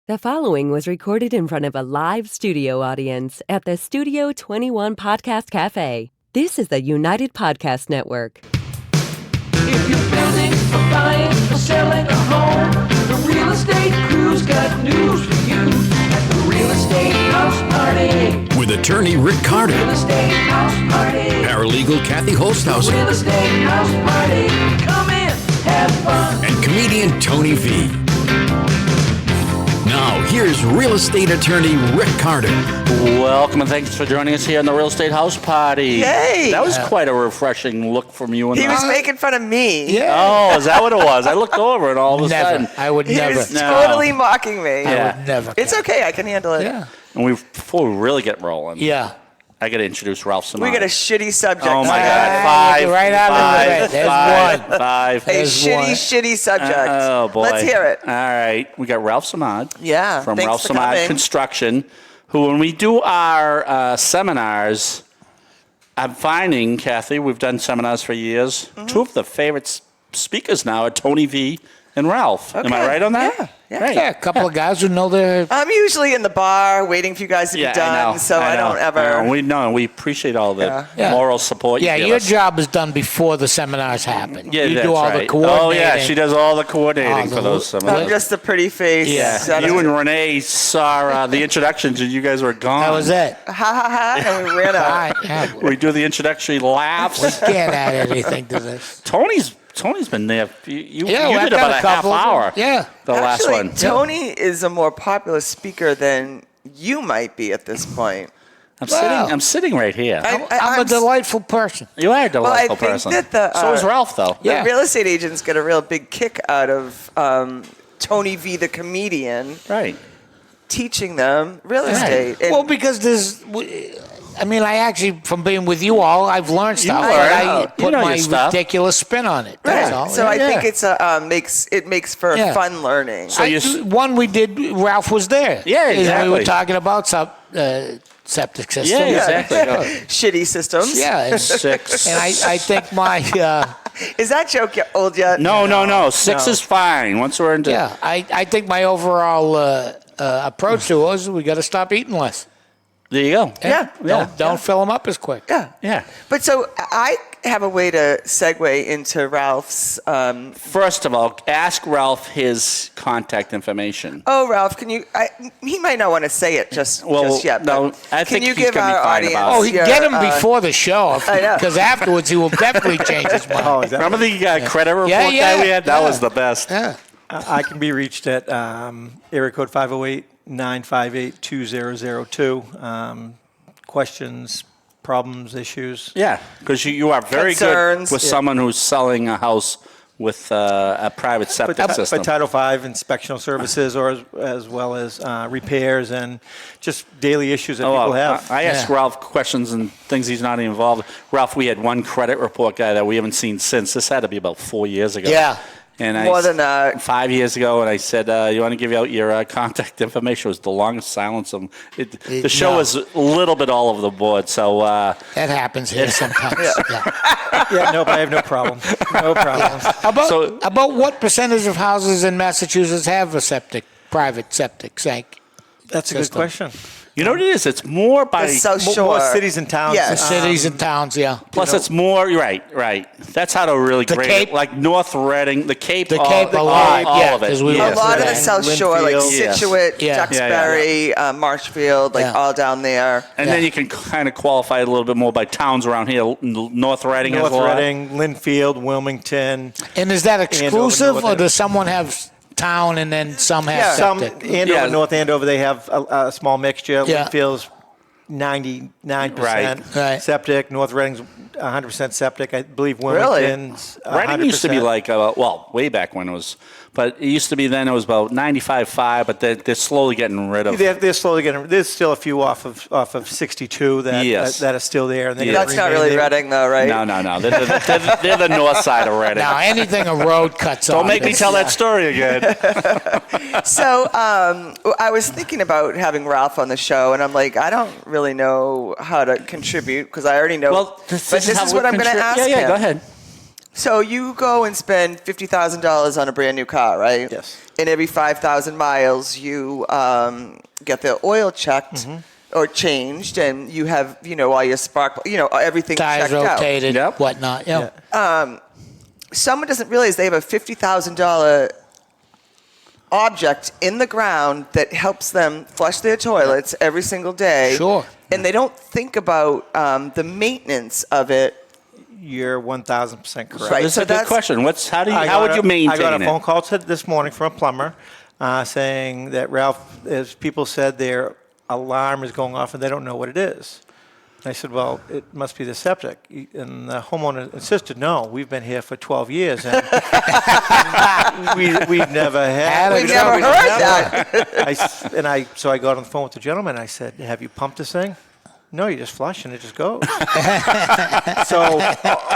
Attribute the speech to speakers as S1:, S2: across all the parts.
S1: The following was recorded in front of a live studio audience at the Studio 21 Podcast Café. This is the United Podcast Network.
S2: If you're building or buying or selling a home, the Real Estate Crew's got news for you at the Real Estate House Party.
S3: With attorney Rick Carter,
S2: Real Estate House Party.
S3: paralegal Kathy Holtshouser,
S2: Real Estate House Party. Come in, have fun.
S3: and comedian Tony V. Now, here's real estate attorney Rick Carter.
S4: Welcome and thanks for joining us here in the Real Estate House Party.
S5: Yay!
S4: That was quite a refreshing look from you.
S5: He was making fun of me.
S4: Oh, is that what it was? I looked over and all of a sudden.
S6: I would
S5: He
S6: never.
S5: was totally mocking me.
S4: Yeah.
S6: I would never.
S5: It's okay. I can handle it.
S6: Yeah.
S4: And before we really get rolling,
S6: Yeah.
S4: I got to introduce Ralph Simard.
S5: We got a shitty subject.
S4: Oh my
S5: today.
S4: God! Five,
S6: right out of the way. There's one.
S4: Five.
S5: A
S6: There's
S5: shitty subject.
S4: Oh boy!
S5: Let's hear it.
S4: All right, we got Ralph Simard.
S5: Yeah,
S4: from
S5: thanks
S4: Ralph
S5: for
S4: Simard
S5: coming.
S4: Construction, who, when we do our seminars, I'm finding, Kathy, we've done seminars for years.
S5: Mm-hmm.
S4: Two of the favorite speakers now are Tony V and Ralph. Am I
S5: Okay.
S4: right on that?
S5: Yeah.
S4: Right.
S6: Yeah, a couple of guys who know their.
S5: I'm usually in the bar waiting for you guys to be
S4: Yeah,
S5: done, so I don't ever.
S4: I know. We know. We appreciate all the
S6: Yeah.
S4: moral support you
S6: Yeah,
S4: give
S6: your
S4: us.
S6: job is done before the seminars happen.
S4: Yeah,
S6: you
S4: that's
S6: do all
S4: right.
S6: the coordinating.
S4: Oh, yeah, she does all the coordinating
S6: All
S4: for
S6: the-
S4: those
S5: I'm
S4: seminars.
S5: just a pretty face.
S6: Yeah.
S5: Shut
S4: You
S5: up.
S4: and Renee saw the introductions, and you guys were gone.
S6: That was it.
S5: Ha ha ha, and we ran
S6: All
S5: out.
S6: right, yeah.
S4: We do the introductory laughs.
S6: Can't add anything to this.
S4: Tony's been there. You
S6: Yeah,
S4: did
S6: I've got
S4: about
S6: a
S4: a half
S6: couple of them.
S4: hour.
S6: Yeah.
S4: The last
S5: Actually,
S4: one.
S5: Tony is a more popular speaker than you might be at this point.
S4: I'm sitting right here.
S6: I'm a delightful person.
S4: You are a
S5: Well, I
S4: delightful
S5: think
S4: person.
S5: that the,
S4: so is Ralph, though.
S5: The
S6: Yeah.
S5: real estate agents get a real big kick out of Tony V, the comedian,
S4: Right.
S5: teaching them real estate. And
S6: Well, because I actually, from being with you all, I've learned stuff.
S4: learn.
S6: and I
S4: You
S6: put
S4: know
S6: my
S4: your stuff.
S6: ridiculous spin on it. That's all.
S5: So I
S6: Yeah.
S5: think it's it makes for
S6: Yeah.
S5: fun learning.
S4: So you
S6: one we did, Ralph was there.
S4: Yeah,
S6: And we
S4: exactly.
S6: were talking about septic system.
S4: Yeah, exactly.
S5: Shitty systems.
S6: Yeah, and,
S4: Six.
S6: and I think my
S5: Is that joke old yet?
S4: No. Six
S5: No.
S4: is fine. Once we're into.
S6: I think my overall approach to it was we got to stop eating less.
S4: There you go.
S5: Yeah.
S6: Don't fill them up as quick.
S5: Yeah.
S4: Yeah.
S5: But so I have a way to segue into Ralph's.
S4: First of all, ask Ralph his contact information.
S5: Oh, Ralph, can you? He might not want to say it just yet.
S4: no,
S5: but
S4: I
S5: can
S4: think
S5: you
S4: he's
S5: give
S4: gonna be
S5: our
S4: fine
S5: audience?
S4: about it.
S6: Oh,
S5: your,
S6: get him before the show,
S5: I know.
S6: because afterwards he will definitely change his mind.
S4: Remember the credit report
S6: Yeah,
S4: guy we had? That
S6: yeah.
S4: was the best.
S6: Yeah.
S7: I can be reached at area code 508-958-2002. Questions, problems, issues.
S4: Yeah, because you are very
S5: Concerns.
S4: good with someone who's selling a house with a private septic system.
S7: But Title V inspectional services, or as well as repairs and just daily issues that people have.
S4: I ask Ralph questions and things he's not even involved. Ralph, we had one credit report guy that we haven't seen since. This had to be about 4 years ago.
S6: Yeah.
S4: And
S5: More than that.
S4: 5 years ago, and I said, you want to give out your contact information? It was the longest silence. The show
S6: no.
S4: was a little bit all over the board, so...
S6: That happens here sometimes. Yeah.
S7: Yeah, nope, I have no problem. No problems.
S6: About what percentage of houses in Massachusetts have a private septic sink?
S7: That's a good
S6: System.
S7: question.
S4: You know what it is? It's more by...
S5: The South
S7: More
S5: Shore.
S7: cities and towns.
S5: Yes.
S6: Cities and towns, yeah.
S4: Plus, it's more... Right. That's how to really
S6: The
S4: grade
S6: Cape?
S4: it. Like North Reading, the Cape...
S6: The Cape a lot,
S4: all
S6: yeah,
S4: of it.
S6: 'cause we
S4: Yeah.
S5: A
S6: went
S5: lot
S6: through
S5: of the
S6: that.
S5: South Shore, like
S7: Linfield.
S5: Situate,
S6: Yeah.
S5: Duxbury, Marshfield, like
S6: Yeah.
S5: all down there.
S4: And then you can kind of qualify it a little bit more by towns around here. North Reading has
S7: North
S4: a lot.
S7: Reading, Linfield, Wilmington.
S6: And is that exclusive,
S7: North
S6: or
S7: End.
S6: does someone have town and then some have
S7: Some
S6: septic?
S7: Andover,
S4: Yeah.
S7: North Andover, they have a small mixture.
S6: Yeah.
S7: Linfield's 99%
S6: Right.
S7: septic. North Reading's 100% septic. I believe
S5: Really?
S7: Wilmington's 100%.
S4: Reading used to be like, way back when it was, but it used to be then it was about 95.5, but they're slowly getting rid of.
S7: They're slowly getting. There's still a few off of 62 that
S4: Yes.
S7: that are still there. And they
S4: Yes.
S5: That's not really Reading, though, right?
S4: No. They're the north side of Reading.
S6: Now, anything a road cuts off.
S4: Don't make me tell that story again.
S5: So I was thinking about having Ralph on the show, and I'm like, I don't really know how to contribute because I already know.
S4: Well,
S5: but this is what I'm going to ask
S4: Yeah,
S5: him.
S4: go ahead.
S5: So you go and spend $50,000 on a brand new car, right?
S7: Yes.
S5: And every 5,000 miles, you get the oil checked or changed, and you have, all your spark, everything
S6: Tires
S5: checked out.
S6: rotated,
S4: Yep.
S6: whatnot. Yeah.
S5: Someone doesn't realize they have a $50,000 object in the ground that helps them flush their toilets every single day.
S6: Sure.
S5: And they don't think about the maintenance of it.
S7: You're 1,000% correct.
S5: Right.
S4: This is
S5: so
S4: a good
S5: that's-
S4: question. How would you maintain
S7: I got a
S4: it?
S7: phone call this morning from a plumber saying that, Ralph, as people said, their alarm is going off and they don't know what it is. And I said, well, it must be the septic. And the homeowner insisted, no, we've been here for 12 years. And we've never had it.
S5: We've never heard that.
S7: So I got on the phone with the gentleman. I said, have you pumped this thing? No, you just flush and it just goes. So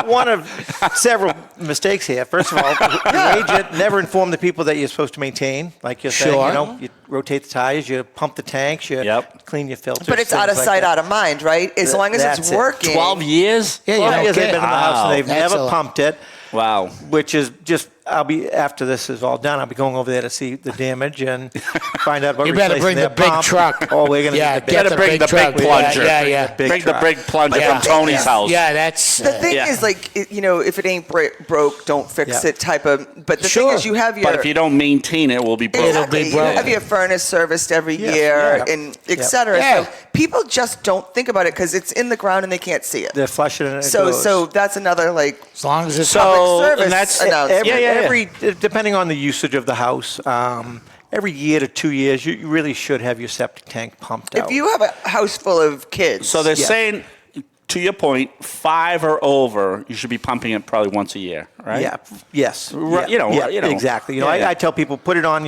S7: one of several mistakes here. First of all, the agent never informed the people that you're supposed to maintain. Like you're saying,
S6: Sure.
S7: you rotate the tires, you pump the tanks, you clean your filters.
S5: But it's out of
S7: things like
S5: sight,
S7: that.
S5: out of mind, right? As long as
S7: That's
S5: it's
S7: it.
S5: working.
S4: 12 years?
S6: Yeah, you
S7: 12
S6: don't
S7: years they've
S6: get
S7: been in the house and they've
S6: That's
S7: never
S6: a-
S7: pumped it.
S4: Wow.
S7: Which is just, after this is all done, I'll be going over there to see the damage and find out what
S6: You better
S7: replacing
S6: bring the
S7: their
S6: big
S7: pump.
S6: truck.
S7: Oh, we're going to
S6: Yeah,
S7: need the
S6: get
S7: big
S6: the
S4: bring
S6: big
S4: the
S6: truck.
S4: big plunger.
S6: Yeah, yeah.
S7: Big
S4: Bring the
S7: truck.
S4: big plunger
S5: But
S4: from Tony's
S5: yeah.
S4: house.
S6: Yeah, that's.
S5: The thing
S4: Yeah.
S5: is, like, if it ain't broke, don't fix
S7: Yeah.
S5: it type of. But the
S6: Sure.
S5: thing is, you have your.
S4: But if you don't maintain it, we'll be broke.
S5: Exactly.
S6: be
S5: You
S6: broken.
S5: have your furnace serviced every
S7: Yes,
S5: year,
S7: yeah.
S5: and et cetera.
S6: Yeah.
S5: So people just don't think about it because it's in the ground and they can't see it.
S7: They're flushing it and it
S5: So
S7: goes.
S5: that's another
S6: As long as it's.
S5: public service
S4: and that's
S5: announcement.
S7: Every depending on the usage of the house, every year to 2 years, you really should have your septic tank pumped out.
S5: If you have a house full of kids,
S4: So they're
S7: Yeah.
S4: saying, to your point, 5 or over, you should be pumping it probably once a year, right?
S7: Yeah. Yes.
S4: Right,
S7: Yeah.
S4: you know.
S7: Exactly.
S4: Yeah, yeah.
S7: I tell people put it on.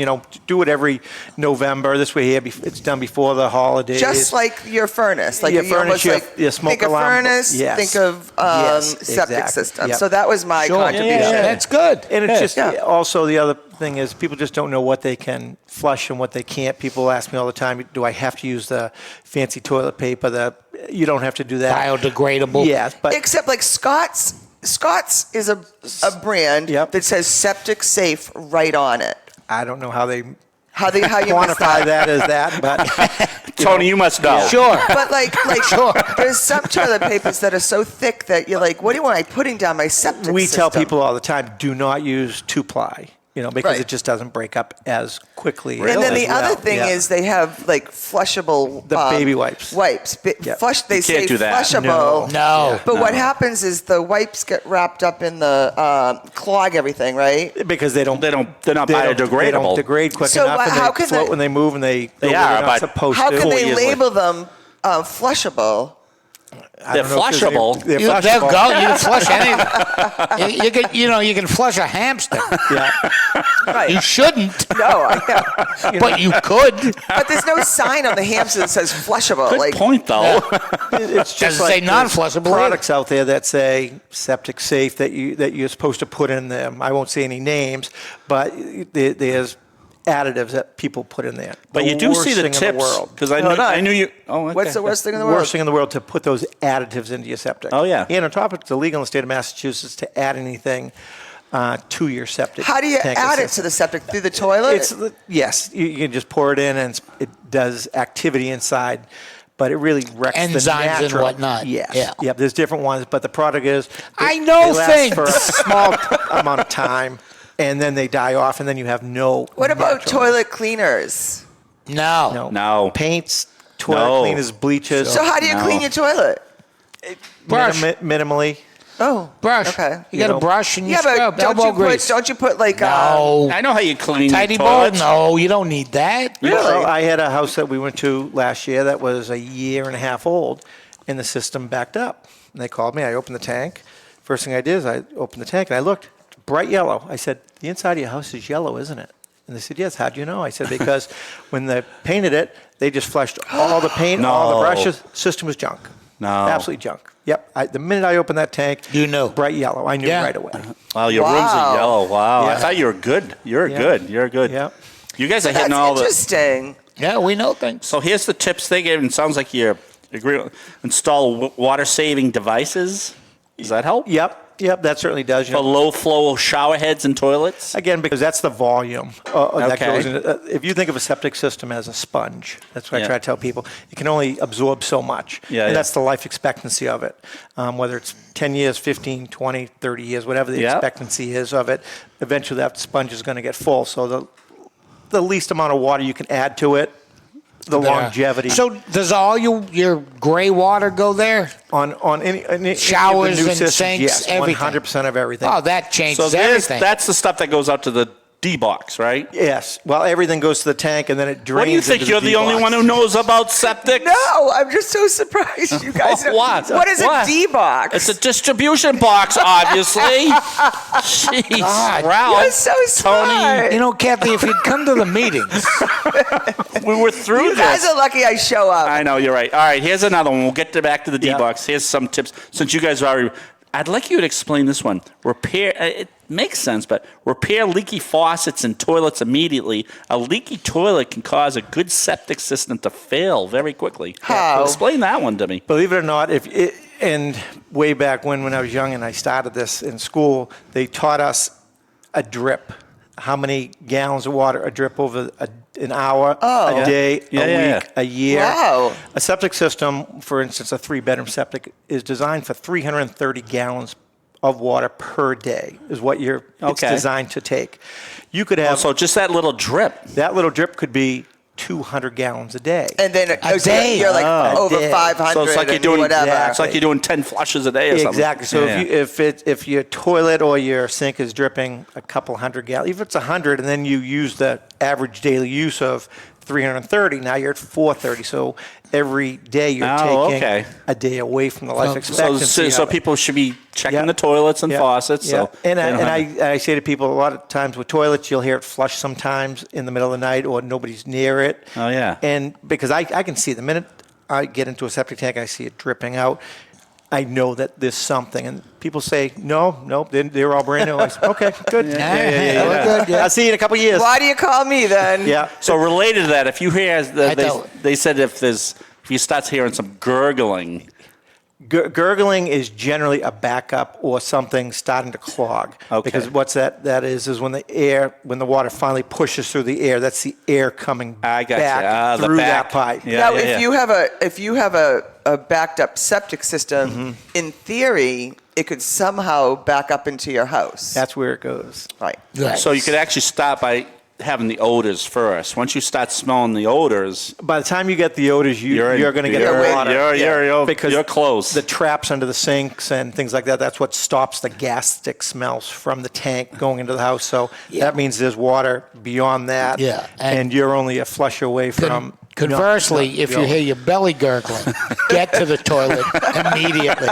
S7: Do it every November. This way here, it's done before the holidays.
S5: just like your furnace, like
S7: Your
S5: you
S7: furnace,
S5: almost
S7: your-
S5: like
S7: your smoke
S5: think of
S7: alarm.
S5: furnace,
S7: Yes.
S5: think of
S7: Yes,
S5: septic
S7: exactly.
S5: system.
S7: Yep.
S5: So that was my
S6: Sure.
S5: contribution.
S4: Yeah.
S6: That's good.
S7: And it's just
S5: Yeah.
S7: also the other thing is people just don't know what they can flush and what they can't. People ask me all the time, do I have to use the fancy toilet paper? You don't have to do that.
S6: Biodegradable.
S7: Yes, but
S5: Except like Scott's is a brand
S7: Yep.
S5: that says septic safe right on it.
S7: I don't know how they
S5: How you missed
S7: quantify that as that, but
S4: Tony, you must know.
S6: Sure.
S5: But like
S6: Sure.
S5: there's some toilet papers that are so thick that you're like, what do I putting down my septic
S7: we tell
S5: system?
S7: people all the time, do not use 2-ply, because
S5: Right.
S7: it just doesn't break up as quickly.
S5: And then
S7: as
S5: the other
S7: well.
S5: thing
S7: Yeah.
S5: is they have like flushable
S7: The baby wipes. Yep.
S5: Flush. They
S4: You can't
S5: say
S4: do that.
S5: flushable.
S6: No.
S5: But what happens is the wipes get wrapped up in the clog everything, right?
S7: because they're not
S4: They're not
S7: They
S4: biodegradable.
S7: don't degrade quick
S5: So
S7: enough, and
S5: how
S7: they
S5: can
S7: float
S5: they-
S7: when they move, and they
S4: They
S7: go where
S4: are,
S7: they're not
S4: but
S7: supposed
S5: How
S7: to.
S5: can
S4: 4
S5: they
S4: years
S5: label them flushable?
S7: I
S4: They're
S7: don't know if there's any-
S4: flushable.
S7: They're
S6: They'll
S7: flushable.
S6: go. You can flush anything. You can flush a hamster.
S7: Yeah.
S5: Right.
S6: You shouldn't,
S5: No, I know.
S6: but you could.
S5: But there's no sign on the hamster that says flushable.
S4: Good
S5: like,
S4: point, though.
S7: It's
S6: Does
S7: just
S6: it say
S7: like there's
S6: non-flushable
S7: products out there that say septic safe that you're supposed to put in them. I won't say any names, but there's additives that people put in there.
S4: But you do see the tips. Because
S5: Hold on.
S4: I knew you. Oh, okay.
S5: What's the worst thing in the world?
S7: Worst thing in the world to put those additives into your septic.
S4: Oh, yeah.
S7: And on top of it, it's illegal in the state of Massachusetts to add anything to your septic.
S5: How do you
S7: tank
S5: add it
S7: system.
S5: to the septic? Through the toilet?
S7: Yes, you can just pour it in and it does activity inside, but it really wrecks the
S6: Enzymes and
S7: natural.
S6: whatnot.
S7: Yes,
S6: Yeah.
S7: Yep. There's different ones, but the product is
S6: I know
S7: they last
S6: things.
S7: for a small amount of time, and then they die off, and then you have no.
S5: What about
S7: natural-
S5: toilet cleaners?
S6: No.
S4: No.
S7: paints, toilet
S4: No.
S7: cleaners, bleaches?
S5: So how do you
S4: No.
S5: clean your toilet?
S6: Brush.
S7: Minimally.
S5: Oh,
S6: Brush.
S5: Okay.
S6: You got
S7: know.
S6: a brush and you
S5: Yeah, but
S6: scrub.
S5: don't
S6: Elbow
S5: you
S6: grease.
S5: don't you put like
S6: No.
S4: I know how you clean
S6: Tidy
S4: your
S6: bowl?
S4: toilets.
S6: No, you don't need that.
S5: Really?
S7: Well, I had a house that we went to last year that was a year and a half old, and the system backed up. And they called me. I opened the tank. First thing I did is I opened the tank and I looked, bright yellow. I said, "The inside of your house is yellow, isn't it?" And they said, "Yes." How'd you know? I said, "Because when they painted it, they just flushed all the paint, all the
S4: No.
S7: brushes. System was junk.
S4: No.
S7: Absolutely junk. Yep. The minute I opened that tank,
S6: You knew.
S7: bright yellow. I knew
S6: Yeah.
S7: right away.
S4: Wow, your rooms
S5: Wow.
S4: are yellow. Wow. I
S7: Yeah.
S4: thought you were good. You're
S7: Yeah.
S4: good. You're good.
S7: Yep.
S4: You guys are
S5: That's
S4: hitting all the.
S5: interesting.
S6: Yeah, we know things.
S4: So here's the tips they gave. And it sounds like you're agree. Install water saving devices. Does that help?
S7: Yep, that certainly does.
S4: For low flow shower heads and toilets?
S7: Again, because that's the volume that
S4: Okay.
S7: goes into. If you think of a septic system as a sponge, that's what
S4: Yeah.
S7: I try to tell people. It can only absorb so much,
S4: Yeah,
S7: and
S4: yeah.
S7: that's the life expectancy of it. Whether it's 10 years, 15, 20, 30 years, whatever the
S4: Yeah.
S7: expectancy is of it, eventually that sponge is going to get full. So the least amount of water you can add to it, the longevity.
S6: So does all your gray water go there?
S7: on any
S6: Showers
S7: the new
S6: and
S7: systems,
S6: sinks,
S7: yes,
S6: everything.
S7: 100% of everything.
S6: Oh, that changes
S4: So
S6: everything.
S4: that's the stuff that goes out to the D box, right?
S7: Yes. Well, everything goes to the tank and then it drains.
S4: What do you think?
S7: into
S4: You're the only
S7: D-box.
S4: one who knows about septic?
S5: No, I'm just so surprised you guys know.
S4: What?
S5: What is
S4: What?
S5: a D-box?
S4: It's a distribution box, obviously. Jeez, Ralph.
S5: You're so smart.
S6: You know, Kathy, if you'd come to the meetings,
S4: We were through
S5: You guys
S4: this.
S5: are lucky I show up.
S4: I know, you're right. All right, here's another one. We'll get back to the D
S7: Yeah.
S4: box. Here's some tips. Since you guys are already, I'd like you to explain this one. Repair, it makes sense, but repair leaky faucets and toilets immediately. A leaky toilet can cause a good septic system to fail very quickly.
S5: How?
S4: Explain that one to me.
S7: Believe it or not, and way back when I was young and I started this in school, they taught us a drip. How many gallons of water a drip over an hour, a day,
S4: Yeah,
S7: a
S4: yeah,
S7: week, a year.
S5: Wow.
S7: A septic system, for instance, a 3-bedroom septic, is designed for 330 gallons of water per day is what it's
S4: Okay.
S7: designed to take. You could have,
S4: So just that little drip.
S7: that little drip could be 200 gallons a day.
S5: And then
S6: A day.
S5: you're like over
S7: day.
S5: 500
S4: So it's like you're
S5: and
S4: doing
S5: whatever.
S4: It's like you're doing 10 flushes a day or something.
S7: Exactly. So
S4: Yeah,
S7: if your toilet or your sink is dripping a couple hundred gallons, even if it's 100, and then you use the average daily use of 330, now you're at 430. So every day you're taking
S4: okay.
S7: a day away from the life
S6: So-
S4: So,
S7: expectancy.
S4: so
S7: of it.
S4: people should be checking
S7: Yeah.
S4: the toilets and
S7: Yeah.
S4: faucets.
S7: Yeah.
S4: So
S7: And,
S4: they don't have-
S7: I say to people a lot of times with toilets, you'll hear it flush sometimes in the middle of the night or nobody's near it.
S4: Oh, yeah.
S7: And because I can see the minute I get into a septic tank, I see it dripping out. I know that there's something. And people say, no, they're all brand new. I say, okay, good.
S6: We're good, yeah.
S7: I'll see you in a couple of years.
S5: Why do you call me then?
S7: Yeah.
S4: So related to that, if you hear,
S6: I don't.
S4: they said if you start hearing some gurgling,
S7: Gurgling is generally a backup or something starting to clog.
S4: Okay.
S7: Because what's that is when the water finally pushes through the air, that's the air coming
S4: I got you.
S7: back
S4: The
S7: through
S4: back.
S7: that pipe.
S4: Yeah,
S5: Now,
S4: yeah, yeah.
S5: if you have a backed up septic system, in theory, it could somehow back up into your house.
S7: That's where it goes.
S5: right.
S6: Right.
S4: So you could actually start by having the odors first. Once you start smelling the odors,
S7: By the time you get the odors, you're going to get
S4: you're,
S7: the water.
S4: you're close.
S7: The traps under the sinks and things like that, that's what stops the gas stick smells from the tank going into the house. So that means there's water beyond that.
S6: Yeah,
S7: And,
S6: and
S7: you're only a flush away from.
S6: Conversely, if you hear your belly gurgling, get to the toilet immediately.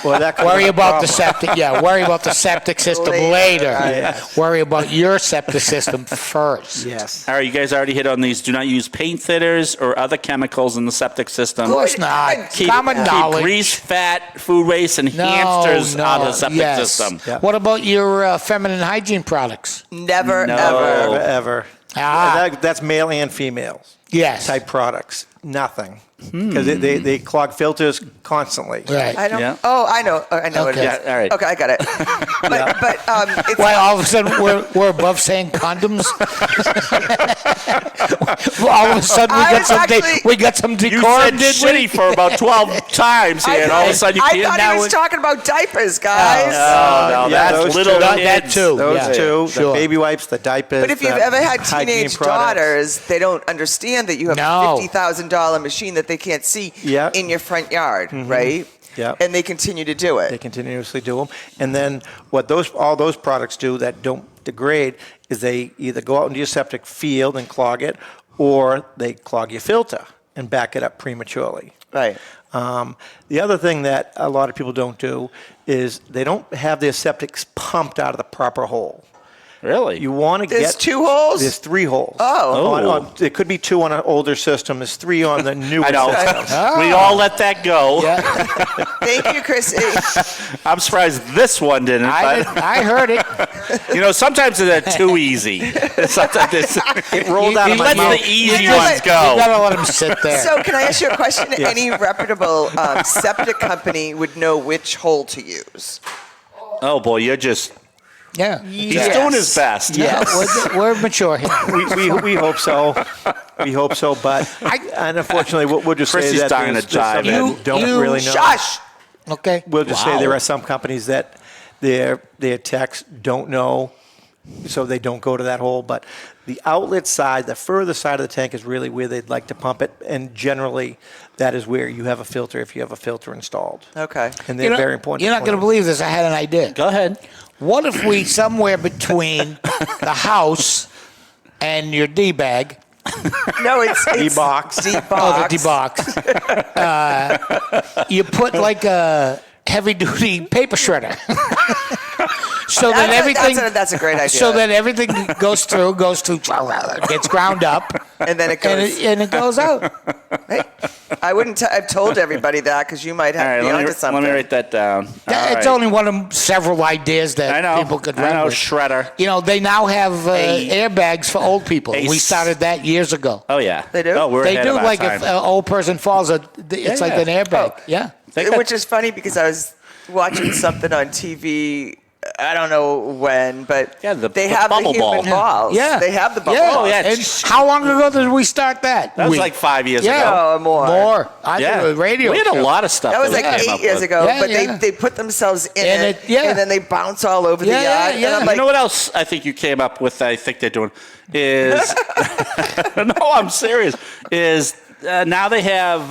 S7: Well, that could
S6: Worry
S7: be a
S6: about the
S7: problem.
S6: septic. Yeah, worry about the septic system later. Worry about your septic system first.
S7: Yes.
S4: All right, you guys already hit on these. Do not use paint thinners or other chemicals in the septic system.
S6: Of course not.
S4: Keep,
S6: Common
S4: keep
S6: knowledge.
S4: grease, fat, food waste, and
S6: No,
S4: hamsters
S6: no,
S4: out of the septic
S6: yes.
S4: system.
S7: Yeah.
S6: What about your feminine hygiene products?
S5: Never,
S4: No.
S5: ever.
S7: Ever.
S6: Ah.
S7: That's male and females
S6: Yes.
S7: type products. Nothing. Because they clog filters constantly.
S6: Right.
S5: I don't.
S4: Yeah.
S5: Oh, I know. I know what it
S6: Okay.
S5: is.
S4: Yeah, all right.
S5: Okay, I got it. But it's
S6: Why all of a sudden we're above saying condoms? All of a sudden
S5: I was actually-
S6: we got some
S4: You
S6: decorum,
S4: said
S6: did we?
S4: shitty for about 12 times here, and all of a sudden you
S5: I
S4: can't.
S5: thought
S4: now
S5: he was
S4: it-
S5: talking about diapers, guys.
S4: No,
S7: Yeah,
S4: that's
S7: those
S4: little
S7: two.
S6: That
S4: kids.
S6: too.
S7: Those
S6: Yeah.
S7: two,
S6: Sure.
S7: the baby wipes, the diapers.
S5: But if you've
S7: the
S5: ever had
S7: hygiene
S5: teenage
S7: products.
S5: daughters, they don't understand that you have
S6: No.
S5: a $50,000 machine that they can't see
S7: Yeah.
S5: in your front yard, right?
S7: Yeah.
S5: And they continue to do
S7: They
S5: it.
S7: continuously do them. And then what all those products do that don't degrade is they either go out into your septic field and clog it, or they clog your filter and back it up prematurely.
S5: Right.
S7: The other thing that a lot of people don't do is they don't have their septics pumped out of the proper hole.
S4: Really?
S7: You want to
S5: There's
S7: get
S5: 2 holes?
S7: There's 3 holes.
S5: Oh.
S7: It could be 2 on an older system. There's 3 on the newer
S4: I know.
S7: system.
S4: We all let that go.
S5: Thank you, Chrissy.
S4: I'm surprised this one didn't.
S6: I heard it.
S4: Sometimes they're too easy. Sometimes
S7: It rolled out of my
S4: let
S7: mouth.
S4: the easy
S5: You know
S4: ones
S5: what?
S4: go.
S6: You gotta let them sit there.
S5: So can I ask you a question? Any reputable septic company would know which hole to use.
S4: Oh boy, you're just.
S6: Yeah.
S4: He's doing his best.
S6: Yeah, we're mature here.
S7: We hope so. We hope so, but and unfortunately, we'll just
S4: Chrissy's
S7: say that
S4: dying
S7: there's
S4: to jive
S7: some that
S6: in.
S7: don't
S6: You
S7: really know.
S5: Shush!
S6: Okay.
S7: We'll just say there are some companies that their techs don't know, so they don't go to that hole. But the outlet side, the further side of the tank is really where they'd like to pump it, and generally that is where you have a filter if you have a filter installed.
S5: Okay.
S7: And they're very important.
S6: You're not going to believe this. I had an idea.
S4: Go ahead.
S6: What if we, somewhere between the house and your D-bag,
S5: No, it's
S7: D-box.
S5: D-box.
S6: oh, the D-box, you put like a heavy-duty paper shredder. So that everything,
S5: That's a great idea.
S6: so that everything goes to, gets ground up,
S5: and then it goes.
S6: and it goes out.
S5: Hey, I wouldn't. I've told everybody that because you might
S4: All
S5: have
S4: right,
S5: to be onto
S4: let
S5: something.
S4: me write that down.
S6: Yeah,
S4: All
S6: it's
S4: right.
S6: only one of several ideas that
S4: I know.
S6: people could
S4: I
S6: run
S4: know,
S6: with.
S4: shredder.
S6: You know, they now have airbags for old people.
S4: Ace.
S6: We started that years ago.
S4: Oh yeah,
S5: They do?
S4: Oh, we're
S6: They
S4: ahead
S6: do,
S4: of our
S6: like
S4: time.
S6: if an old person falls, it's like
S4: yeah.
S6: an airbag.
S5: Oh.
S6: Yeah.
S4: They got-
S5: Which is funny because I was watching something on TV. I don't know when, but
S4: Yeah, the
S5: they have
S4: bubble
S5: the human
S4: ball.
S5: balls.
S6: Yeah.
S5: They have the bubble
S6: Yeah.
S5: balls.
S4: yeah.
S6: And how long ago did we start that?
S4: That was like 5 years
S6: Yeah.
S4: ago.
S5: Oh, more.
S6: More. I
S4: Yeah,
S6: think a radio
S4: we had
S6: show.
S4: a lot of stuff.
S5: That was like
S4: we came
S5: 8
S4: up
S5: years
S4: with.
S5: ago,
S6: Yeah,
S5: but
S6: yeah.
S5: they put themselves in
S6: And
S5: it,
S6: yeah.
S5: and then they bounce all over the
S6: Yeah,
S5: yard.
S6: yeah,
S5: And I'm
S6: yeah.
S5: like,
S4: You know what else I think you came up with? I think they're doing is no, I'm serious. Is now they have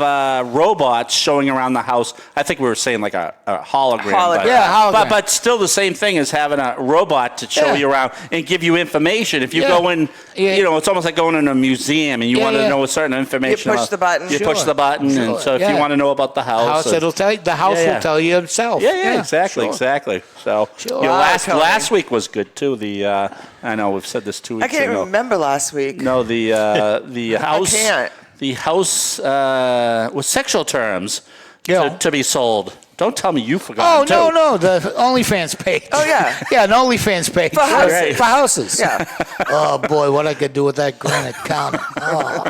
S4: robots showing around the house. I think we were saying like a hologram. But,
S5: Yeah,
S6: hologram.
S4: But still the same thing as having a robot to show
S6: Yeah.
S4: you around and give you information. If you
S6: Yeah.
S4: go in,
S6: Yeah.
S4: you know, it's almost like going in a museum and you
S6: Yeah,
S4: want to
S6: yeah.
S4: know a certain information.
S5: push
S4: about-
S5: the button.
S4: You push
S6: Sure.
S4: the button, and
S6: Sure.
S4: so if
S6: Yeah.
S4: you want to know about the house,
S6: It'll tell you. The house
S4: Yeah, yeah.
S6: will tell you itself.
S4: yeah, exactly,
S6: sure.
S4: exactly. So
S6: Sure.
S4: your
S5: Wow,
S4: last
S5: Tony.
S4: last week was good too. The I know we've said this 2
S5: I
S4: weeks
S5: can't
S4: ago.
S5: remember last week.
S4: No, the house.
S5: can't.
S4: The house with sexual terms
S6: Yeah.
S4: to be sold. Don't tell me you forgot.
S6: Oh, no, the OnlyFans page.
S5: Oh, yeah.
S6: Yeah, an OnlyFans page.
S5: For houses.
S6: For houses.
S5: Yeah.
S6: Oh, boy, what I could do with that granite counter. Oh.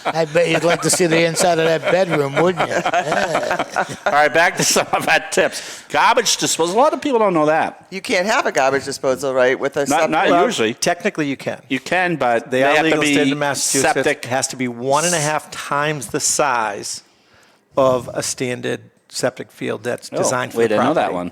S6: I bet you'd like to see the inside of that bedroom, wouldn't you?
S4: All right, back to some of our tips. Garbage disposal. A lot of people don't know that.
S5: You can't have a garbage disposal, right? With a
S4: Not
S5: septic-
S7: Well,
S4: usually.
S7: Technically, you can.
S4: You can, but
S7: They
S4: have
S7: are legal
S4: to be
S7: state of Massachusetts.
S4: septic.
S7: It has to be 1.5 times the size of a standard septic field that's designed for
S4: we
S7: the
S4: didn't know
S7: property.
S4: that one.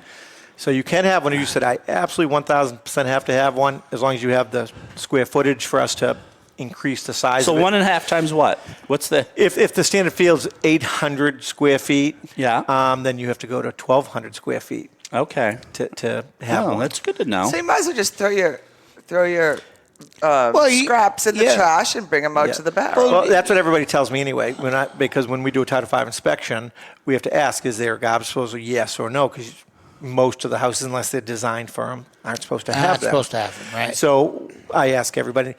S7: So you can have one. You said I absolutely 1,000% have to have one as long as you have the square footage for us to increase the size.
S4: So
S7: of it.
S4: 1.5 times what? What's the?
S7: If the standard field's 800 square feet,
S4: Yeah.
S7: then you have to go to 1,200 square feet
S4: Okay.
S7: to have
S4: Oh,
S7: one.
S4: that's good to know.
S5: So you might as well just throw your
S6: Well,
S5: scraps in the
S6: yeah.
S5: trash and bring them out
S7: Yeah.
S5: to the barrel.
S7: Well, that's what everybody tells me anyway. Because when we do a Title V inspection, we have to ask, is there a garbage disposal, yes or no? Because most of the houses, unless they're designed for them, aren't supposed to have
S6: Not
S7: them.
S6: supposed to have them, right?
S7: So I ask everybody,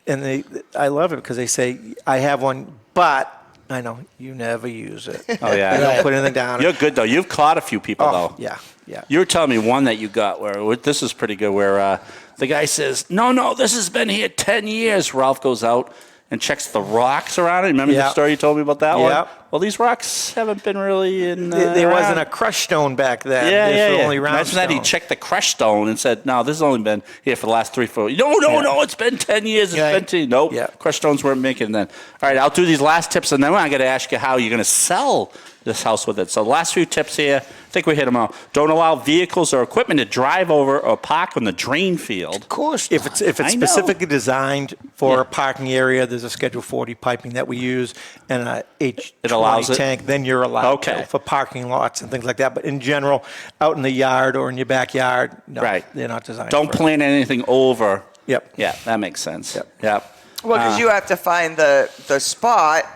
S7: and I love it because they say, I have one, but I know you never use it.
S4: Oh yeah.
S7: You don't put anything down.
S4: You're good though. You've caught a few people
S7: Oh,
S4: though.
S7: yeah, yeah.
S4: You were telling me one that you got where this is pretty good. Where the guy says, "No, this has been here 10 years." Ralph goes out and checks the rocks around it. Remember the
S7: Yeah.
S4: story you told me about that one?
S7: Yeah.
S4: Well, these rocks haven't been really in.
S7: There wasn't
S4: around.
S7: a crushed stone back then.
S4: Yeah,
S7: There's
S4: yeah.
S7: only round
S4: Imagine that he
S7: stone.
S4: checked the crushed stone and said, "No, this has only been here for the last 3-4." No, it's been 10 years. It's
S6: Yeah.
S4: been 10. Nope.
S7: Yeah.
S4: Crushed stones weren't making then. All right, I'll do these last tips, and then I'm going to ask you how you're going to sell this house with it. So the last few tips here, I think we hit them all. Don't allow vehicles or equipment to drive over or park on the drain field.
S6: Of course.
S7: If it's
S4: I know.
S7: specifically designed for
S4: Yeah.
S7: a parking area, there's a Schedule 40 piping that we use and a H20
S4: It allows it?
S7: tank, then you're allowed
S4: Okay.
S7: to for parking lots and things like that. But in general, out in the yard or in your backyard, no,
S4: Right.
S7: they're not designed
S4: Don't
S7: for it.
S4: plant anything over.
S7: Yep.
S4: Yeah, that makes sense.
S7: Yep.
S4: Yep.
S5: Well, because you have to find the spot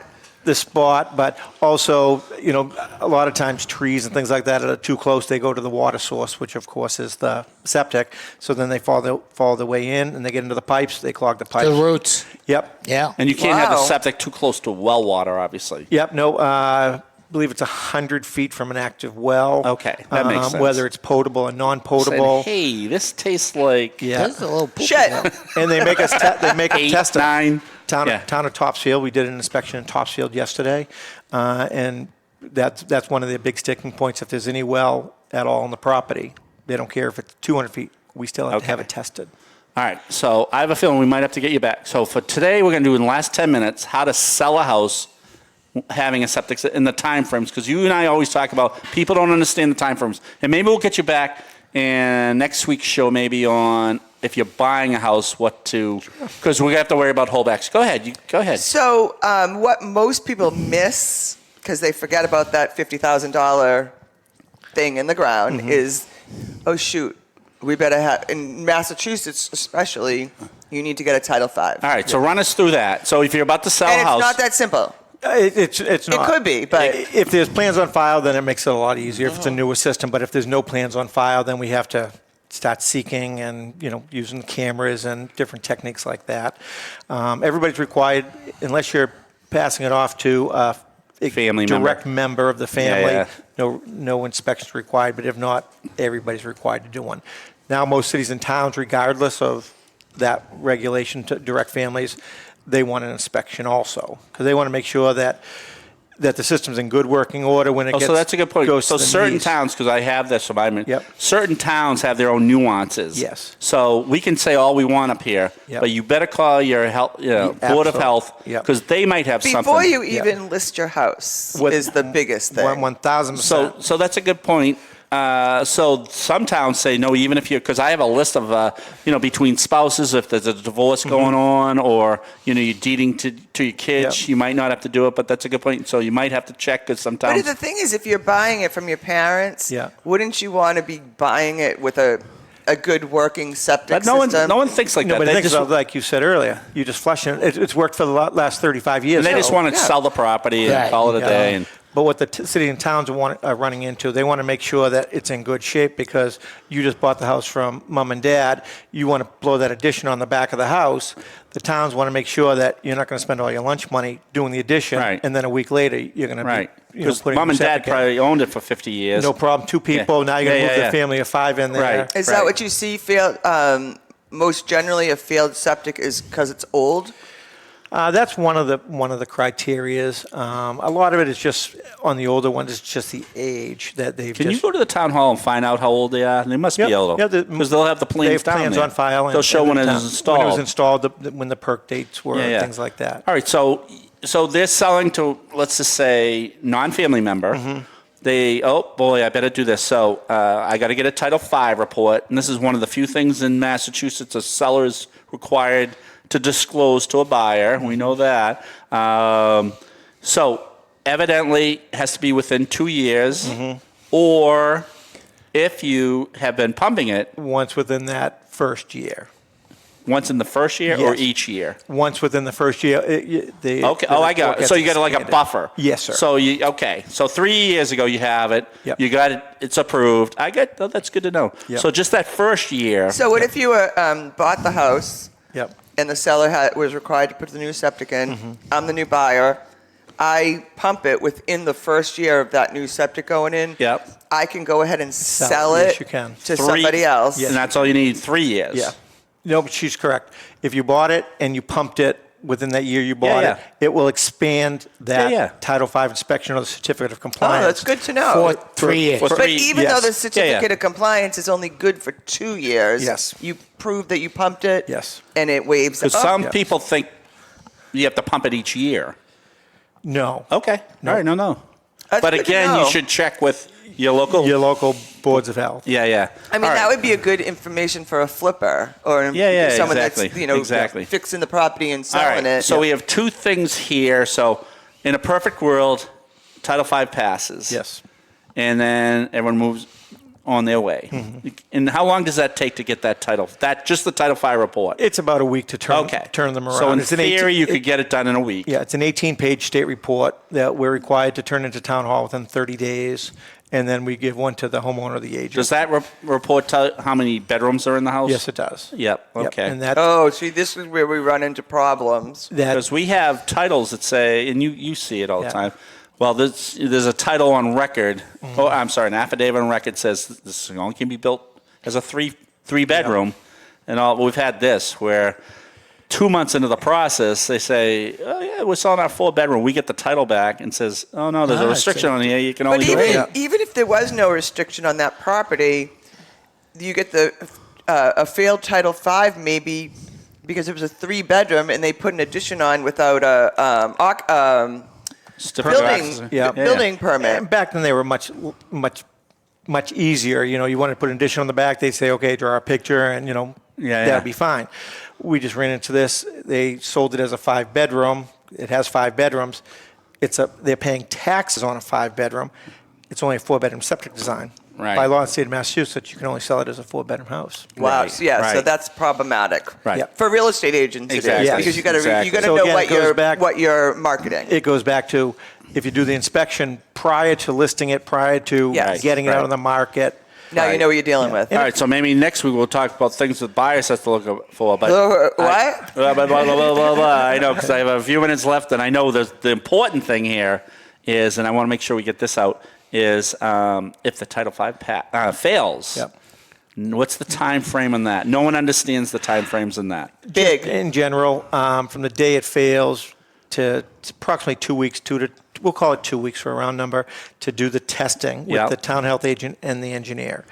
S7: the spot, but also, a lot of times trees and things like that are too close. They go to the water source, which of course is the septic. So then they fall their way in and they get into the pipes. They clog the pipes.
S6: The roots.
S7: Yep.
S6: Yeah.
S4: And you can't have the
S5: Wow.
S4: septic too close to well water, obviously.
S7: Yep. No. I believe it's 100 feet from an active well.
S4: Okay, that makes sense.
S7: Whether it's potable or non-potable.
S4: Saying, hey, this tastes like
S7: Yeah.
S6: There's a little poop in
S5: Shit.
S6: there.
S7: And they make us test it.
S4: 9.
S7: Town
S4: Yeah.
S7: of Topsfield. We did an inspection in Topsfield yesterday, and that's one of the big sticking points. If there's any well at all on the property, they don't care if it's 200 feet. We still have to have
S4: Okay.
S7: it tested.
S4: All right, so I have a feeling we might have to get you back. So for today, we're going to do in the last 10 minutes how to sell a house having a septic in the time frames, because you and I always talk about people don't understand the time frames. And maybe we'll get you back in next week's show, maybe on if you're buying a house, what to, because we're going to have to worry about holdbacks. Go ahead. Go ahead.
S5: So what most people miss, because they forget about that $50,000 thing in the ground, is, oh, shoot, we better have, in Massachusetts especially, you need to get a Title V.
S4: All right, so run us through that. So if you're about to sell
S5: And
S4: a
S5: it's
S4: house.
S5: not that simple.
S7: It's not.
S5: It could be, but
S7: If there's plans on file, then it makes it a lot easier if it's a newer system. But if there's no plans on file, then we have to start seeking and using cameras and different techniques like that. Everybody's required, unless you're passing it off to a
S4: Family
S7: direct
S4: member.
S7: member of the family.
S4: Yeah.
S7: No inspections required. But if not, everybody's required to do one. Now, most cities and towns, regardless of that regulation to direct families, they want an inspection also, because they want to make sure that the system's in good working order when it gets.
S4: So that's a good point.
S7: goes
S4: So
S7: to the
S4: certain
S7: knees.
S4: towns, because I have this, so
S7: Yep.
S4: certain towns have their own nuances.
S7: Yes.
S4: So we can say all we want up here,
S7: Yep.
S4: but you better call your health, Board of
S7: absolutely.
S4: Health,
S7: Yep.
S4: because they might have something.
S5: before you
S7: Yeah.
S5: even list your house
S7: What-
S5: is the biggest thing.
S7: 1,000%.
S4: So that's a good point. So some towns say no, even if you, because I have a list of, between spouses, if there's a divorce going on, or you're deeding to your kids,
S7: Yep.
S4: you might not have to do it. But that's a good point. So you might have to check, because
S5: But
S4: sometimes.
S5: the thing is, if you're buying it from your parents,
S7: Yeah.
S5: wouldn't you want to be buying it with a good working septic
S4: But no
S5: system?
S4: one thinks like
S7: No,
S4: that.
S7: but
S4: They
S7: the thing is,
S4: just,
S7: like you said earlier, you just flush it. It's worked for the last 35 years.
S4: and they just want to
S5: yeah.
S4: sell the property and
S6: Right.
S4: call it a
S7: Yeah.
S4: day. And
S7: But what the city and towns are running into, they want to make sure that it's in good shape, because you just bought the house from mom and dad. You want to blow that addition on the back of the house. The towns want to make sure that you're not going to spend all your lunch money doing the addition,
S4: Right.
S7: and then a week later you're going to
S4: right,
S7: be
S4: because
S7: putting
S4: mom
S7: the
S4: and dad
S7: septic in.
S4: probably owned it for 50 years.
S7: No problem. Two people. Now you're going to move the family of 5 in there.
S4: Right.
S5: Is that what you see? Most generally, a failed septic is because it's old.
S7: That's one of the criterias. A lot of it is just on the older ones. It's just the age that they've.
S4: Can you
S7: just,
S4: go to the town hall and find out how old they are? They must
S7: Yep.
S4: be able
S7: Yeah,
S4: to, because they'll have the plans
S7: They have
S4: down
S7: plans
S4: there.
S7: on file.
S4: They'll show when it was installed.
S7: When it was installed, when the perk dates were,
S4: Yeah.
S7: things like that.
S4: All right, so they're selling to, let's just say, non-family member.
S7: Mm-hmm.
S4: They, oh boy, I better do this. So I got to get a Title V report, and this is one of the few things in Massachusetts a seller is required to disclose to a buyer. We know that. So evidently, it has to be within 2 years,
S7: Mm-hmm.
S4: or if you have been pumping it
S7: Once within that first year.
S4: once in the first year or
S7: Yes.
S4: each year.
S7: Once within the first year.
S4: Okay. Oh, I got it. So you got like a buffer.
S7: Yes, sir.
S4: So so 3 years ago you have it.
S7: Yep.
S4: You got it. It's approved. Oh, that's good to know.
S7: Yep.
S4: So just that first year.
S5: So what if you bought the house
S7: Yep.
S5: and the seller was required to put the new septic in?
S7: Mm-hmm.
S5: I'm the new buyer. I pump it within the first year of that new septic going in.
S4: Yep.
S5: I can go ahead and sell
S7: Yes,
S5: it
S7: you can.
S5: to somebody else.
S4: And that's all you need. 3 years.
S7: Yeah. No, but she's correct. If you bought it and you pumped it within that year you bought
S4: Yeah,
S7: it, it will expand that
S4: Yeah.
S7: Title V inspection or the certificate of
S5: Oh,
S7: compliance.
S5: that's good to know.
S6: For 3 years.
S4: for
S5: But
S4: three-
S5: even
S7: yes.
S5: though the certificate of compliance is only good for 2 years,
S7: Yes.
S5: you prove that you pumped it,
S7: Yes.
S5: and it waives
S4: Because
S5: up.
S4: some
S7: Yeah.
S4: people think you have to pump it each year.
S7: No.
S4: Okay. All right. No.
S5: That's
S4: But
S5: good to
S4: again, you
S5: know.
S4: should check with your local.
S7: Your local boards of health.
S4: Yeah.
S5: I mean,
S4: All
S5: that
S4: right.
S5: would be a good information for a flipper or
S4: Yeah,
S5: someone
S4: exactly,
S5: that's
S4: exactly.
S5: fixing the property and
S4: All
S5: selling
S4: right.
S5: it.
S4: So we have two things here. So in a perfect world, Title V passes.
S7: Yes.
S4: And then everyone moves on their way. And how long does that take to get that title? Just the Title V report?
S7: It's about a week to turn them around.
S4: So in
S7: It's an
S4: theory,
S7: 18
S4: you could get it done in a week.
S7: Yeah, it's an 18-page state report that we're required to turn into town hall within 30 days, and then we give one to the homeowner or the agent.
S4: Does that report tell how many bedrooms are in the house?
S7: Yes, it does.
S4: Yep. Okay.
S7: And that,
S5: Oh, see, this is where we run into problems.
S4: Because we have titles that say, and you see it all the
S7: Yeah.
S4: time. Well, there's a title on record. Oh, I'm sorry, an affidavit on record says this only can be built as a three bedroom, and all. We've had this where 2 months into the process they say, oh yeah, we're selling our 4-bedroom. We get the title back and says, oh no, there's a restriction on here. You can only
S5: But
S4: do
S5: even,
S4: it.
S5: even if there was no restriction on that property, you get a failed Title V maybe because it was a 3-bedroom and they put an addition on without a building permit.
S7: And back then they were much easier. You wanted to put an addition on the back, they'd say, okay, draw a picture, and that'd be fine. We just ran into this. They sold it as a 5-bedroom. It has 5 bedrooms. They're paying taxes on a 5-bedroom. It's only a 4-bedroom septic design.
S4: Right.
S7: By law in the state of Massachusetts, you can only sell it as a 4-bedroom house.
S5: Wow.
S4: Right,
S5: So, so
S4: right.
S5: that's problematic.
S4: Right.
S7: Yep.
S5: For real estate agents,
S4: Exactly.
S5: it is because you got to
S4: Exactly.
S7: So
S5: know
S7: again, it goes back-
S5: what you're marketing.
S7: It goes back to if you do the inspection prior to listing it, prior to
S5: Yes.
S7: getting it
S4: Right.
S7: out on the market.
S5: Now you know what you're dealing with.
S4: All right, so maybe next week we'll talk about things that buyers have to look for. But
S5: What?
S4: Blah, blah, blah, blah, blah, blah. I know, because I have a few minutes left, and I know the important thing here is, and I want to make sure we get this out, is if the Title V fails,
S7: Yep.
S4: what's the time frame on that? No one understands the time frames in that.
S5: Big.
S7: In general, from the day it fails to approximately 2 weeks, we'll call it 2 weeks for a round number, to do the testing with
S4: Yep.
S7: the town health agent and the engineer.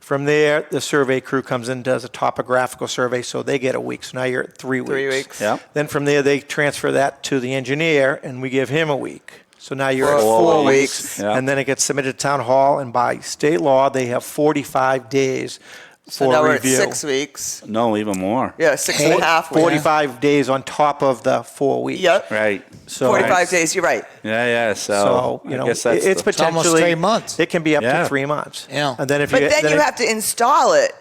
S7: From there, the survey crew comes in and does a topographical survey, so they get a week. So now you're at 3 weeks.
S5: 3 weeks.
S4: Yep.
S7: Then from there, they transfer that to the engineer, and we give him a week. So now you're at
S5: 4
S7: 4
S5: weeks.
S7: weeks.
S4: Yeah.
S7: And then it gets submitted to town hall, and by state law, they have 45 days
S5: So
S7: for
S5: now we're
S7: review.
S5: at 6 weeks.
S4: No, even more.
S5: Yeah, 6.5 weeks.
S7: 45 days on top of the 4 weeks.
S5: Yep.
S4: Right.
S7: So
S5: 45 days, you're right.
S4: Yeah.
S7: So,
S4: I guess that's
S7: it's
S4: the-
S7: potentially
S6: almost 3 months.
S7: It can be up
S4: Yeah.
S7: to 3 months.
S6: Yeah.
S7: And then if
S5: But
S7: you
S5: then you have to install it,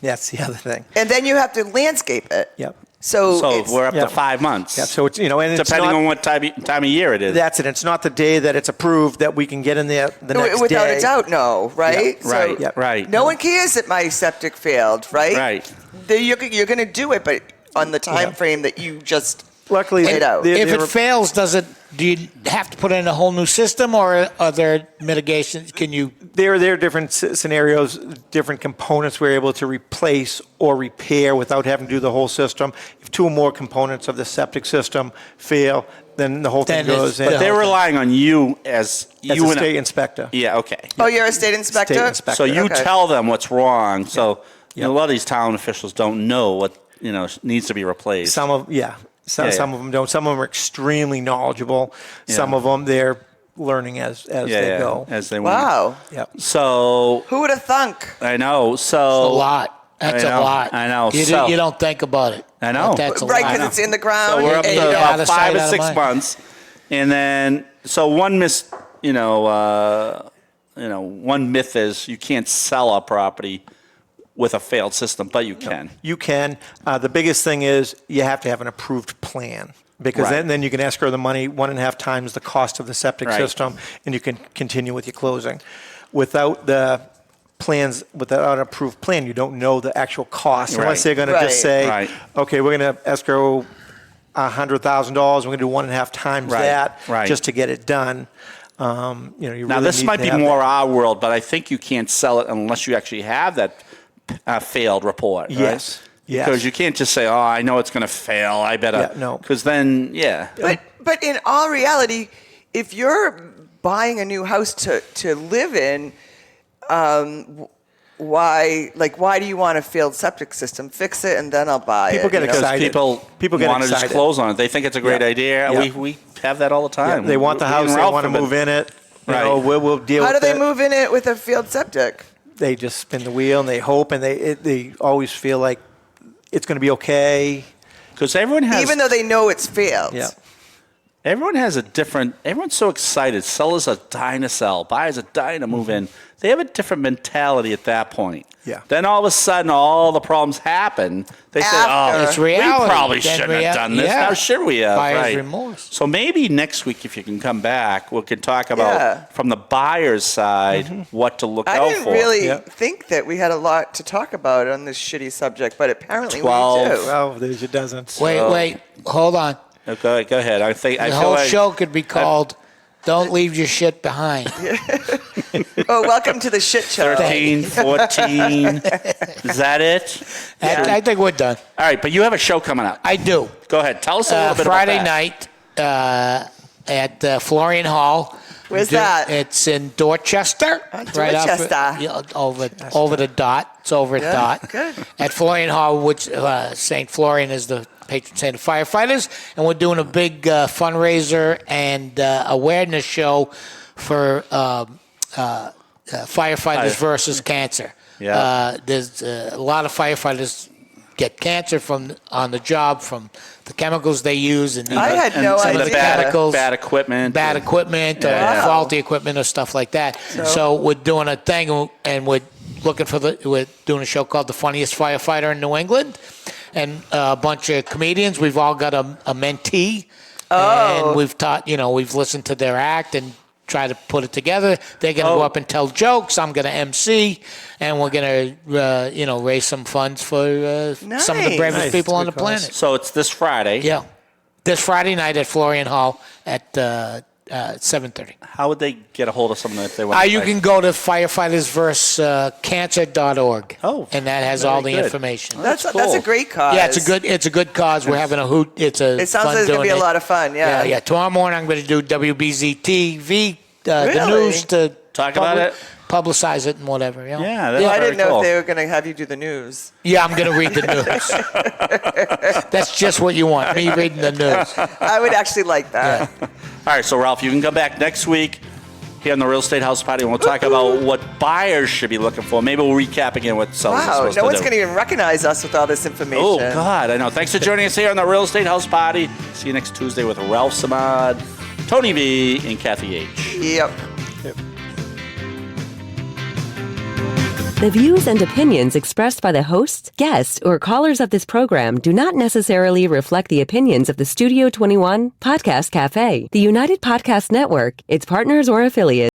S7: that's the other thing.
S5: and then you have to landscape it.
S7: Yep.
S5: So,
S4: So
S5: it's,
S4: we're up
S7: yeah.
S4: to 5 months.
S7: Yeah. So it's and it's
S4: depending
S7: not,
S4: on what time of year it is.
S7: that's it. It's not the day that it's approved that we can get in there the next
S5: without
S7: day.
S5: a doubt, no, right?
S7: Yeah,
S4: right.
S5: So
S7: Yep.
S4: Right.
S5: no one cares that my septic failed, right?
S4: Right.
S5: You're going to do it, but on the time
S7: Yeah.
S5: frame that you just
S7: Luckily,
S5: laid out.
S6: If it fails, do you have to put in a whole new system, or are there mitigations? Can you?
S7: There are different scenarios, different components we're able to replace or repair without having to do the whole system. If 2 or more components of the septic system fail, then the whole thing
S6: Then it's-
S7: goes in.
S4: But they're relying on you as
S7: As
S4: you
S7: a
S4: and
S7: state inspector.
S4: Yeah. Okay.
S5: Oh, you're a state inspector?
S7: State inspector.
S4: So you
S5: Okay.
S4: tell them what's wrong. So
S7: Yeah.
S4: a lot of these town officials don't know what needs to be replaced.
S7: Some of
S4: Yeah,
S7: some
S4: yeah.
S7: of them don't. Some of them are extremely knowledgeable. Some
S4: Yeah.
S7: of them they're learning as they go.
S4: as they went.
S5: Wow.
S7: Yep.
S4: So
S5: Who would have thunk?
S4: I know. So
S6: A lot. That's
S4: I know,
S6: a lot.
S4: I know.
S6: You,
S4: So-
S6: you don't think about it.
S4: I know.
S6: But that's a
S5: Right,
S6: lot.
S5: because it's in the ground.
S4: So we're up
S5: and
S4: to
S5: you
S6: out
S5: got-
S6: of
S4: about 5
S6: sight,
S4: or
S6: out of
S4: 6
S6: mind.
S4: months, and then so one one myth is you can't sell a property with a failed system, but you can.
S7: You can. The biggest thing is you have to have an approved plan. Because
S4: Right.
S7: then you can escrow the money 1.5 times the cost of the septic
S4: Right.
S7: system, and you can continue with your closing. Without the plans, without an approved plan, you don't know the actual cost.
S4: Right.
S7: Unless they're going to
S5: Right.
S7: just say,
S4: Right.
S7: okay, we're going to escrow $100,000. We're going to do 1.5 times
S4: Right.
S7: that
S4: Right.
S7: just to get it done. You
S4: Now
S7: really
S4: this
S7: need
S4: might
S7: to
S4: be
S7: have
S4: more
S7: that.
S4: our world, but I think you can't sell it unless you actually have that failed report. Right?
S7: Yes. Yes.
S4: Because you can't just say, "Oh, I know it's going to fail. I better."
S7: Yeah, no.
S4: Because then, yeah.
S5: But in all reality, if you're buying a new house to live in, why do you want a failed septic system? Fix it and then I'll buy
S7: People
S5: it.
S7: get
S5: you know?
S4: Because
S7: excited. People get
S4: want to just
S7: excited.
S4: close on it. They think it's a great
S7: Yeah.
S4: idea.
S7: Yeah.
S4: We have that all the
S7: Yeah,
S4: time.
S7: they want the
S4: We
S7: house.
S4: and
S7: They
S4: Ralph
S7: want to
S4: have been-
S7: move in it.
S4: Right.
S7: We'll deal
S5: How
S7: with
S5: do they
S7: it.
S5: move in it with a failed septic?
S7: They just spin the wheel and they hope and they always feel like it's going to be okay.
S4: Because everyone has.
S5: Even though they know it's failed.
S7: Yeah.
S4: Everyone has a different. Everyone's so excited. Sellers are dying to sell. Buyers are dying to move in. They have a different mentality at that point.
S7: Yeah.
S4: Then all of a sudden, all the problems happen. They say,
S5: After.
S4: "Oh,
S6: It's reality.
S4: we probably
S6: Then
S4: shouldn't have done this.
S6: yeah.
S4: How should we have?"
S6: Buyer's
S4: right.
S6: remorse.
S4: So maybe next week, if you can come back, we can talk about from the buyer's side what to look
S5: I
S4: out
S5: didn't
S4: for.
S5: really think that we had a lot to talk about on this shitty subject, but apparently
S4: 12.
S5: we do.
S7: Oh, there's your dozens.
S6: Wait, hold on.
S4: Go ahead. I think I
S6: The
S4: feel
S6: whole
S4: like
S6: show could be called "Don't Leave Your Shit Behind."
S5: Oh, welcome to the shit show.
S4: 13, 14. Is that it?
S6: I think we're done.
S4: All right, but you have a show coming up.
S6: I do.
S4: Go ahead. Tell us a little bit
S6: Friday
S4: about that.
S6: night at Florian Hall.
S5: Where's that?
S6: It's in Dorchester.
S5: Dorchester.
S6: Over the dot. It's over at dot.
S5: Good.
S6: At Florian Hall, which St. Florian is the patron saint of firefighters, and we're doing a big fundraiser and awareness show for firefighters versus cancer.
S4: Yeah.
S6: There's a lot of firefighters get cancer on the job from the chemicals they use and
S5: I had
S4: And
S5: no
S4: some of
S5: idea.
S4: the bad
S6: Chemicals.
S4: equipment.
S6: bad equipment or
S4: Yeah.
S6: faulty equipment or stuff like that. So we're doing a thing, and we're doing a show called The Funniest Firefighter in New England, and a bunch of comedians. We've all got a mentee, and we've taught, we've listened to their act and try to put it together. They're going to go up and tell jokes. I'm going to MC, and we're going to, raise some funds for some of the
S5: Nice.
S6: bravest
S7: Nice.
S6: people on
S7: Good
S6: the
S7: cause.
S6: planet.
S4: So it's this Friday.
S6: Yeah. This Friday night at Florian Hall at 7:30.
S4: How would they get a hold of someone if they want to
S6: You can go to firefightersversuscancer.org.
S4: Oh,
S6: and that has
S4: very
S6: all the
S4: good.
S6: information.
S5: That's
S4: cool.
S5: a great cause.
S6: Yeah, it's a good cause. We're having a hoot. It
S5: It sounds like it's going to be a lot of fun, yeah.
S6: Yeah. Tomorrow morning I'm going to do WBZ TV, the
S5: Really?
S6: news to
S4: Talk about it?
S6: publicize it and whatever.
S4: Yeah,
S5: I
S4: that's very
S5: didn't know
S4: cool.
S5: if they were going to have you do the news.
S6: Yeah, I'm going to read the news. That's just what you want, me reading the news.
S5: I would actually like that.
S4: All right, so Ralph, you can come back next week here on the Real Estate House Party, and we'll talk about what buyers should be looking for. Maybe we'll recap again what sellers are
S5: Wow,
S4: supposed
S5: no
S4: to
S5: one's
S4: do.
S5: going to even recognize us with all this information.
S4: Oh, God, I know. Thanks for joining us here on the Real Estate House Party. See you next Tuesday with Ralph Simard, Tony V, and Kathy H.
S5: Yep.
S1: The views and opinions expressed by the hosts, guests, or callers of this program do not necessarily reflect the opinions of the Studio 21 Podcast Café, the United Podcast Network, its partners, or affiliates.